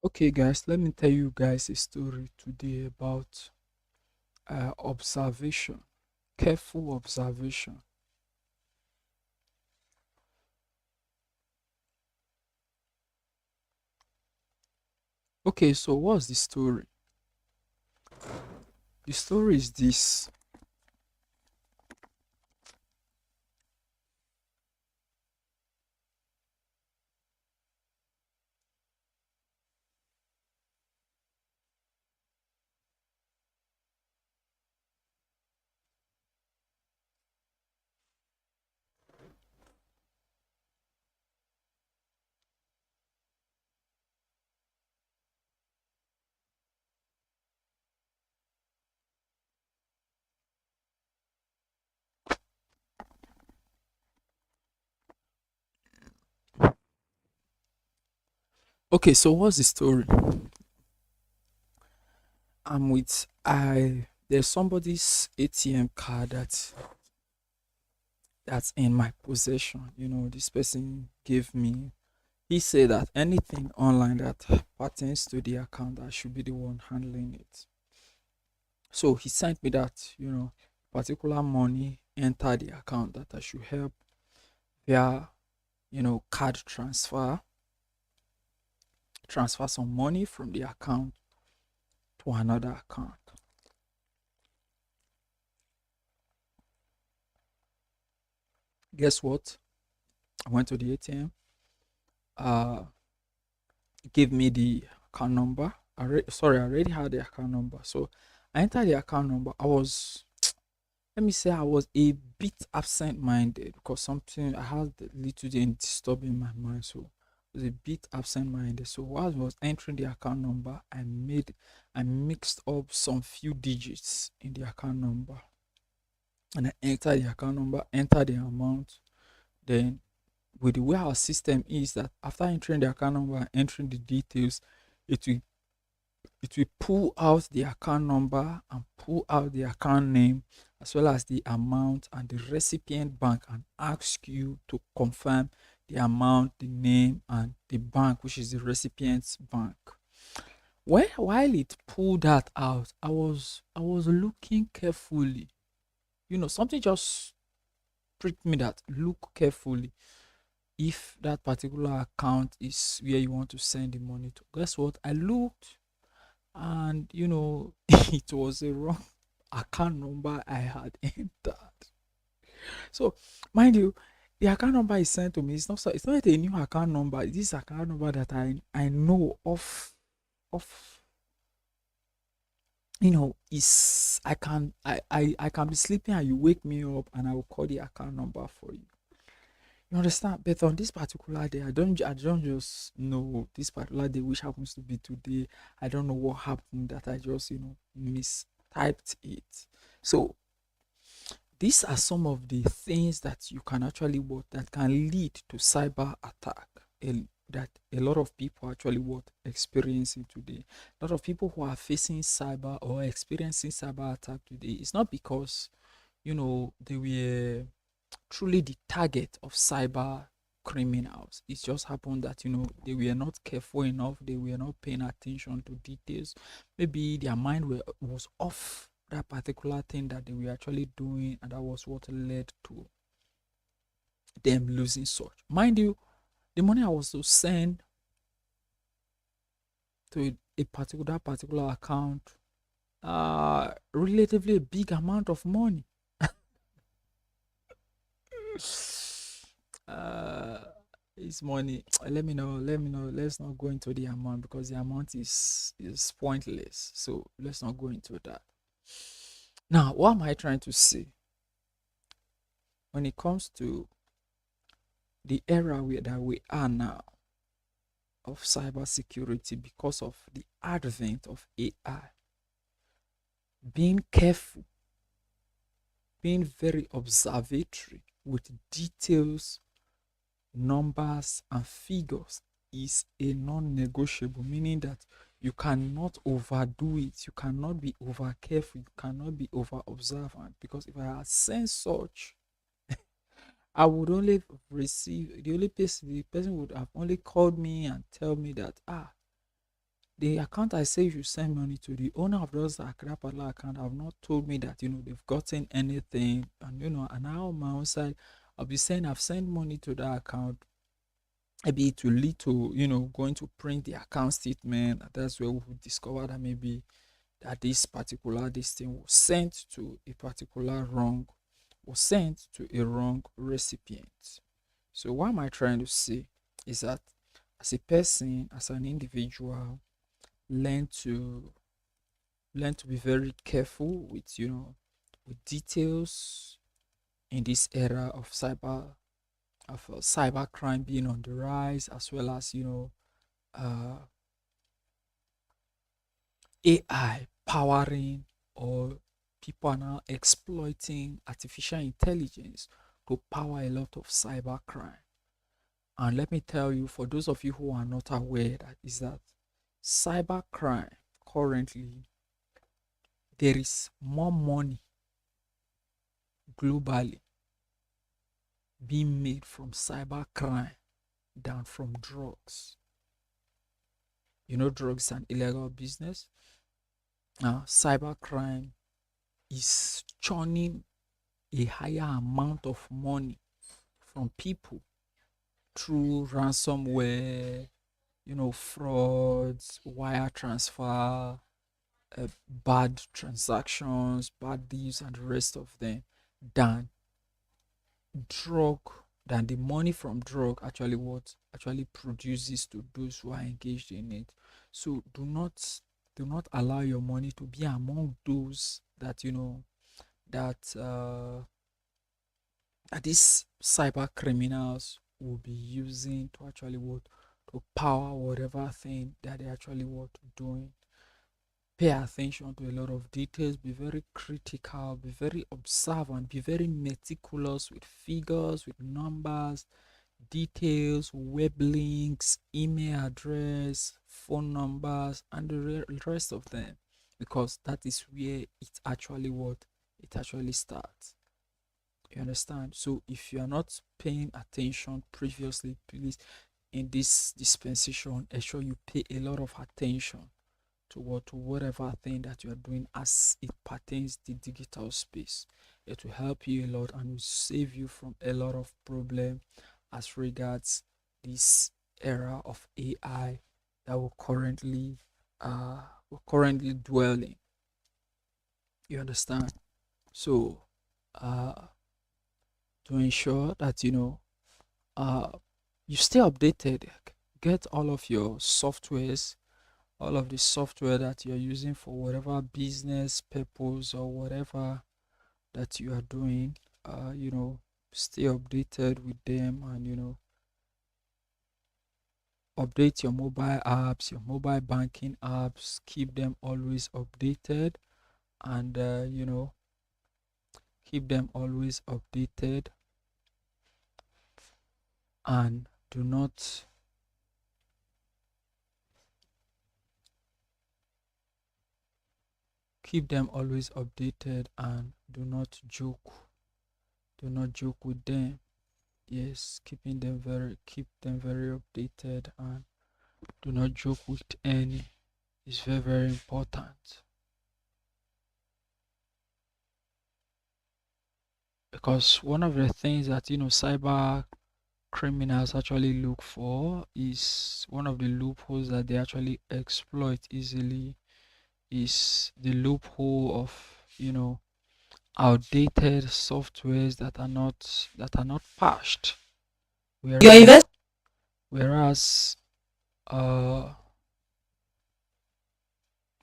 Okay, guys, let me tell you guys a story today about observation, careful observation. Okay, so what's the story? The story is this. Okay, so what's the story? I'm with there's somebody's ATM card that's in my possession. This person gave me. He said that anything online that pertains to the account, I should be the one handling it. So he sent me that, particular money enter the account that I should help via, card transfer some money from the account to another account. Guess what? I went to the ATM, uh, gave me the account number. I already had the account number. So I entered the account number. Let me say, I was a bit absent minded because something I had a little thing disturbing my mind. So I was a bit absent minded. So while I was entering the account number, I mixed up some few digits in the account number. And I entered the account number, entered the amount. Then with the way our system is that after entering the account number and entering the details, it will it will pull out the account number and pull out the account name as well as the amount and the recipient bank and ask you to confirm the amount, the name, and the bank, which is the recipient's bank. While it pulled that out, I was looking carefully. Something just pricked me that look carefully if that particular account is where you want to send the money to. Guess what? I looked and it was a wrong account number I had entered. So mind you, the account number is sent to me. It's not a new account number. This account number that I know of is I can be sleeping and you wake me up and I will call the account number for you. You understand? But on this particular day, I don't just know this particular day, which happens to be today. I don't know what happened that I just, mistyped it. So these are some of the things that you can actually what that can lead to cyber attack. That a lot of people actually what experiencing today. A lot of people who are facing cyber or experiencing cyber attack today, it's not because they were truly the target of cyber criminals. It just happened that they were not careful enough, they were not paying attention to details. Maybe their mind was off that particular thing that they were actually doing, and that was what led to them losing such. Mind you, the money I was to send to a particular account, relatively a big amount of money. uh it's money. Let me know. Let's not go into the amount because the amount is pointless, so let's not go into that. Now, what am I trying to say when it comes to the era that we are now of cybersecurity because of the advent of AI? Being careful, being very observatory with details, numbers, and figures is a non-negotiable, meaning that you cannot overdo it, you cannot be over careful, you cannot be over observant. Because if I had sent such, I would only receive the person would have only called me and tell me that the account I say you send money to, the owner of those career-propelling account have not told me that they've gotten anything, and and now on my own side, I'll be saying I've sent money to that account. Maybe it will lead to going to print the account statement. That's where we will discover that maybe that this thing was sent to a particular wrong was sent to a wrong recipient. So what am I trying to say is that as a person, as an individual, learn to learn to be very careful with with details in this era of cyber crime being on the rise, as well as uh, AI powering, or people are now exploiting artificial intelligence to power a lot of cyber crime. And let me tell you, for those of you who are not aware, that is that cyber crime currently, there is more money globally being made from cyber crime than from drugs. Drugs is an illegal business. Now, cyber crime is churning a higher amount of money from people through ransomware, frauds, wire transfer, bad transactions, bad deals, and the rest of them, than drug than the money from drug actually produces to those who are engaged in it. So do not allow your money to be among those that that that these cyber criminals will be using to actually to power whatever thing that they actually doing. Pay attention to a lot of details, be very critical, be very observant, be very meticulous with figures, with numbers, details, web links, email address, phone numbers, and the rest of them, because that is where it actually starts. You understand? So if you are not paying attention previously, please, in this dispensation, ensure you pay a lot of attention to whatever thing that you are doing as it pertains the digital space. It will help you a lot and will save you from a lot of problem as regards this era of AI that we're currently dwelling. You understand? So to ensure that uh you stay updated, get all of the software that you're using for whatever business purpose or whatever that you are doing. Stay updated with them, and update your mobile apps, your mobile banking apps, keep them always updated, and keep them always updated, and do not keep them always updated, and do not joke with them. Yes, keep them very updated, and do not joke with any. It's very, very important, because one of the things that cyber criminals actually look for is one of the loopholes that they actually exploit easily, is the loophole of outdated softwares that are not patched. Whereas uh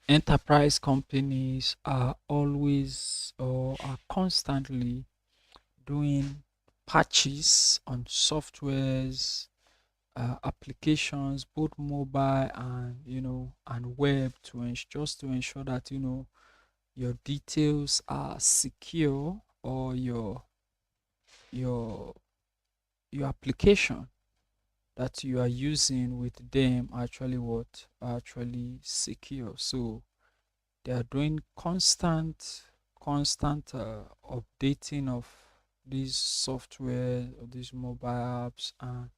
enterprise companies are always, or are constantly, doing patches on softwares, applications, both mobile and web, just to ensure that your details are secure, or your your application that you are using with them actually secure. So they are doing constant updating of these software, of these mobile apps, and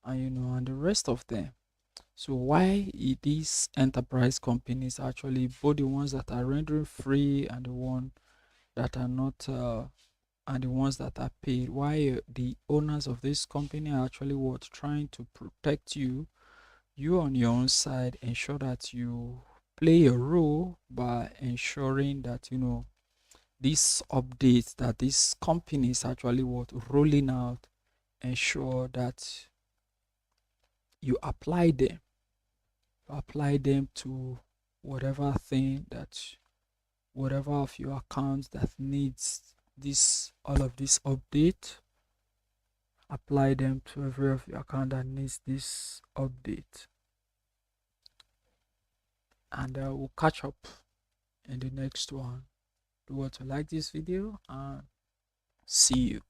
and the rest of them. So why these enterprise companies, actually both the ones that are rendering free and the one that are not and the ones that are paid, why the owners of this company are actually what trying to protect you, you on your own side, ensure that you play a role by ensuring that these updates that this company is actually what rolling out, ensure that you apply them to whatever thing that whatever of your accounts that needs this all of this update. Apply them to every of your account that needs this update, and we'll catch up in the next one. Do you want to like this video, and see you.